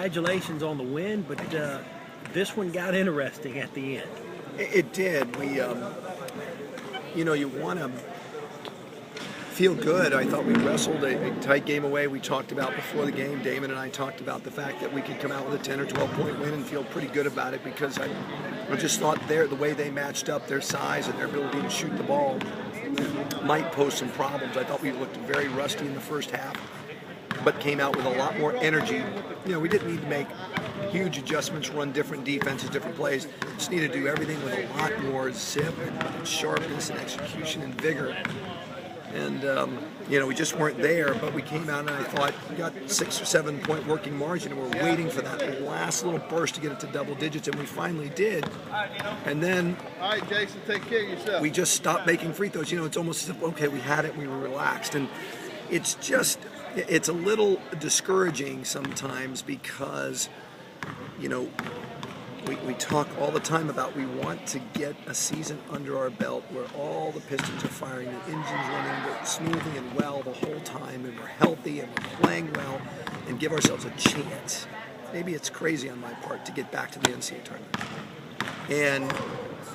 congratulations on the win, but this one got interesting at the end. It did. We, you want to feel good. I thought we wrestled a tight game away. We talked about before the game, Damon and I talked about the fact that we could come out with a 10 or 12 point win and feel pretty good about it, because I just thought the way they matched up, their size and their ability to shoot the ball might pose some problems. I thought we looked very rusty in the first half, but came out with a lot more energy. We didn't need to make huge adjustments, run different defenses, different plays. Just need to do everything with a lot more zip and sharpness and execution and vigor. And, we just weren't there, but we came out and I thought we got 6 or 7 point working margin, and we're waiting for that last little burst to get it to double digits, and we finally did. And then, all right, Jason, take care of yourself. We just stopped making free throws. It's almost as if, okay, we had it, we were relaxed. And it's a little discouraging sometimes, because, we talk all the time about we want to get a season under our belt where all the pistons are firing, the engine's running smoothly and well the whole time, and we're healthy and we're playing well, and give ourselves a chance. Maybe it's crazy on my part to get back to the NCAA tournament. And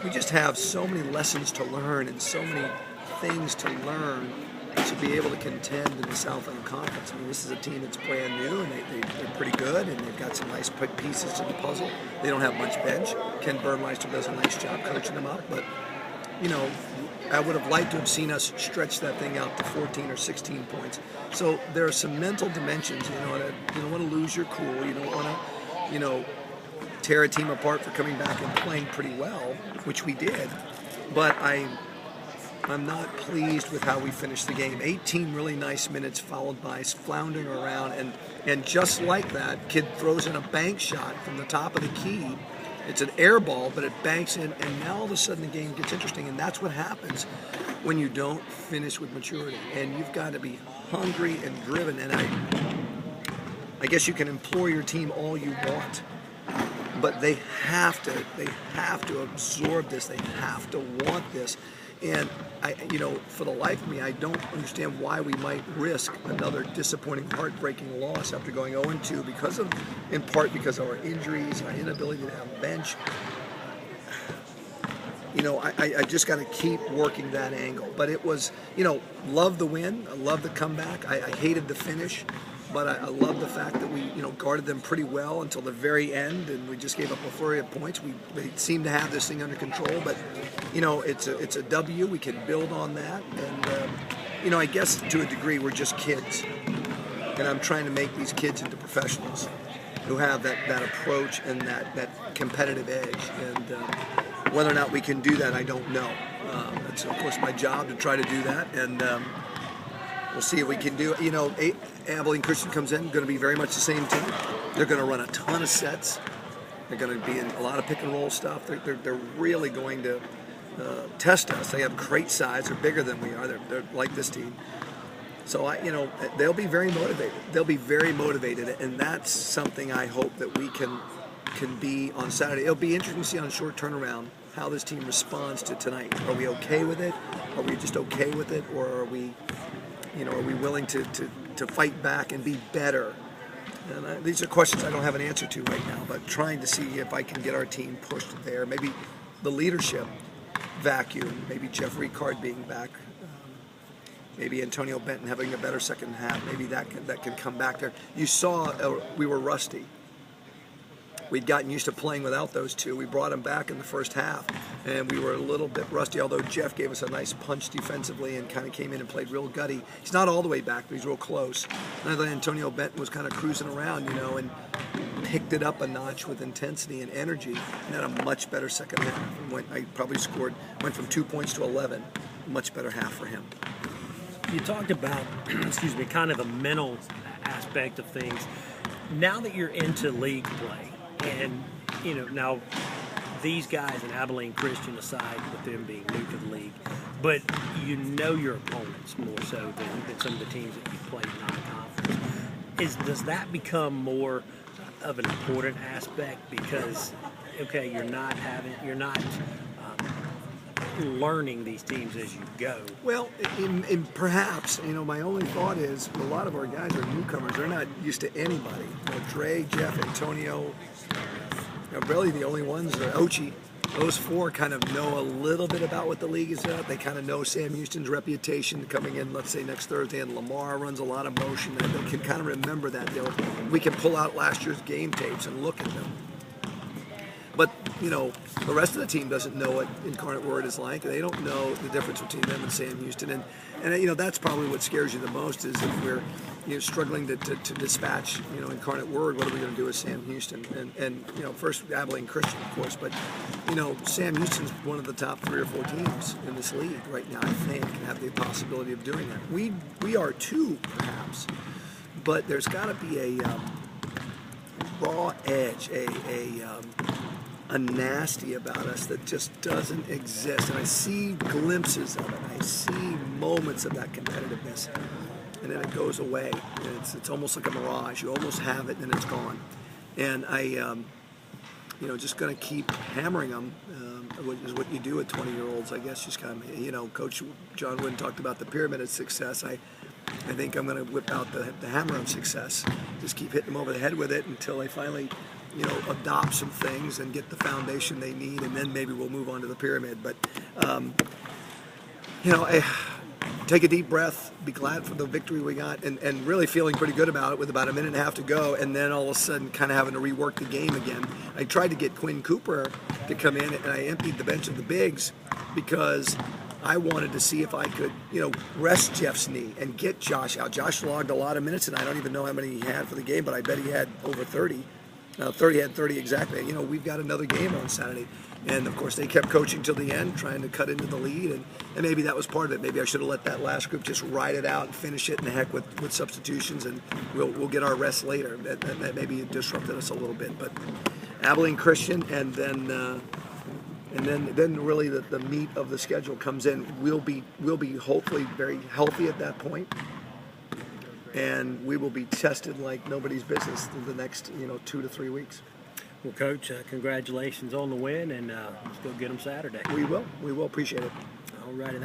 we just have so many lessons to learn and so many things to learn to be able to contend in the Southland Conference. I mean, this is a team that's brand new, and they're pretty good, and they've got some nice pieces to the puzzle. They don't have much bench. Ken Burmeister does a nice job coaching them up, but, I would have liked to have seen us stretch that thing out to 14 or 16 points. So there are some mental dimensions. You don't want to lose your cool. You don't want to, tear a team apart for coming back and playing pretty well, which we did. But I'm not pleased with how we finished the game. 18 really nice minutes followed by floundering around, and just like that, kid throws in a bank shot from the top of the key. It's an air ball, but it banks in, and now all of a sudden the game gets interesting, and that's what happens when you don't finish with maturity. And you've got to be hungry and driven, and I guess you can implore your team all you want, but they have to absorb this. They have to want this. And for the life of me, I don't understand why we might risk another disappointing, heartbreaking loss after going 0-2 in part because of our injuries, our inability to have bench. I just got to keep working that angle. But it was, love the win. I love the comeback. I hated the finish. But I love the fact that we, guarded them pretty well until the very end, and we just gave up a flurry of points. They seem to have this thing under control, but it's a W. We can build on that, and I guess to a degree we're just kids, and I'm trying to make these kids into professionals who have that approach and that competitive edge. And whether or not we can do that, I don't know. It's of course my job to try to do that, and we'll see if we can do it. Abilene Christian comes in, going to be very much the same team. They're going to run a ton of sets. They're going to be in a lot of pick and roll stuff. They're really going to test us. They have great size. They're bigger than we are. They're like this team. So they'll be very motivated. They'll be very motivated, and that's something I hope that we can be on Saturday. It'll be interesting to see on a short turnaround how this team responds to tonight. Are we okay with it? Are we just okay with it, or are we willing to fight back and be better? And these are questions I don't have an answer to right now, but trying to see if I can get our team pushed there. Maybe the leadership vacuum, maybe Jeff Ricard being back, maybe Antonio Benton having a better second half, maybe that can come back there. You saw we were rusty. We'd gotten used to playing without those two. We brought them back in the first half, and we were a little bit rusty, although Jeff gave us a nice punch defensively and kind of came in and played real gutty. He's not all the way back, but he's real close. And I thought Antonio Benton was kind of cruising around, and picked it up a notch with intensity and energy, and had a much better second half. And went from 2 points to 11. Much better half for him. You talked about, kind of the mental aspect of things. Now that you're into league play, and, now these guys and Abilene Christian aside, with them being new to the league, but your opponents more so than some of the teams that you've played in non-conference. Does that become more of an important learning these teams as you go. Well, in perhaps, my only thought is a lot of our guys are newcomers. They're not used to anybody. Dre, Jeff, Antonio, really the only ones are Ochi. Those four kind of know a little bit about what the league is about. They kind of know Sam Houston's reputation coming in, let's say, next Thursday, and Lamar runs a lot of motion. And they can kind of remember that. We can pull out last year's game tapes and look at them. But, the rest of the team doesn't know what Incarnate Word is like. They don't know the difference between them and Sam Houston. And that's probably what scares you the most is if we're struggling to dispatch, Incarnate Word, what are we going to do with Sam Houston? And first Abilene Christian, of course, but, Sam Houston's one of the top 3 or 4 teams in this league right now, I think, and have the possibility of doing that. We are too, perhaps, but there's got to be a raw edge, a nasty about us that just doesn't exist. And I see glimpses of it. I see moments of that competitiveness. And then it goes away. And it's almost like a mirage. You almost have it and then it's gone. And I, just going to keep hammering them, which is what you do with 20-year-olds, I guess. Just kind of, Coach John Wooden talked about the pyramid of success. I think I'm going to whip out the hammer of success. Just keep hitting them over the head with it until they finally adopt some things and get the foundation they need, and then maybe we'll move on to the pyramid. But, take a deep breath, be glad for the victory we got, and really feeling pretty good about it with about a minute and a half to go, and then all of a sudden kind of having to rework the game again. I tried to get Quinn Cooper to come in, and I emptied the bench of the bigs because I wanted to see if I could, rest Jeff's knee and get Josh out. Josh logged a lot of minutes, and I don't even know how many he had for the game, but I bet he had over 30. 30 had 30 exactly. We've got another game on Saturday. And, of course, they kept coaching till the end, trying to cut into the lead. And maybe that was part of it. Maybe I should have let that last group just ride it out and finish it in the heck with substitutions, and we'll get our rest later. That maybe disrupted us a little bit. But Abilene Christian, and then really the meat of the schedule comes in. We'll be hopefully very healthy at that point. And we will be tested like nobody's business in the next 2 to 3 weeks. Well, Coach, congratulations on the win, and let's go get them Saturday. We will. Appreciate it. All righty.